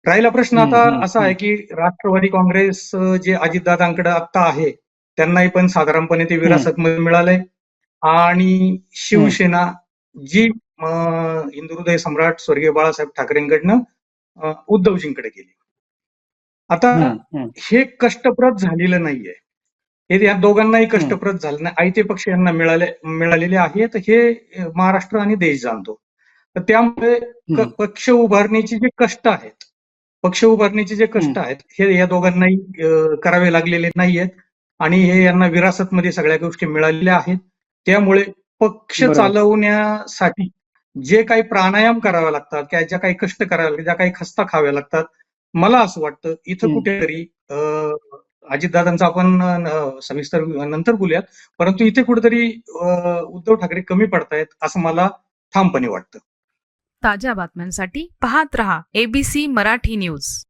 राहिला प्रश्न हम्म, आता हम्म, असा आहे की राष्ट्रवादी काँग्रेस जे अजितदादांकडे आता आहे त्यांनाही पण साधारणपणे ते हम्म, विरासतमध्ये मिळालंय आणि हम्म, शिवसेना जी हिंदुहृदय सम्राट स्वर्गीय बाळासाहेब ठाकरेंकडनं उद्धवजींकडे गेली. आता हम्म, हम्म, हे कष्टप्रद झालेलं नाहीये. हे या दोघांनाही हम्म, कष्टप्रद झालं नाही. आयते पक्ष यांना मिळालेले आहेत हे महाराष्ट्र आणि देश जाणतो. तर त्यामुळे हम्म, पक्ष उभारणीचे जे कष्ट आहेत, पक्ष उभारणीचे जे हम्म, कष्ट आहेत हे या दोघांनाही करावे लागलेले नाहीयेत आणि हे यांना विरासतमध्ये सगळ्या गोष्टी मिळालेल्या आहेत. त्यामुळे पक्ष बरोबर. चालवण्यासाठी जे काही प्राणायाम करावे लागतात, ज्या काही कष्ट करावे लागतात, ज्या काही खस्ता खाव्या लागतात, मला असं वाटतं इथं हम्म. कुठेतरी अजितदादांचं आपण सविस्तर नंतर बोलूयात, परंतु इथे कुठेतरी उद्धव ठाकरे कमी पडतायत असं मला ठामपणे वाटतं. ताज्या बातम्यांसाठी पाहत रहा ABC मराठी न्यूज.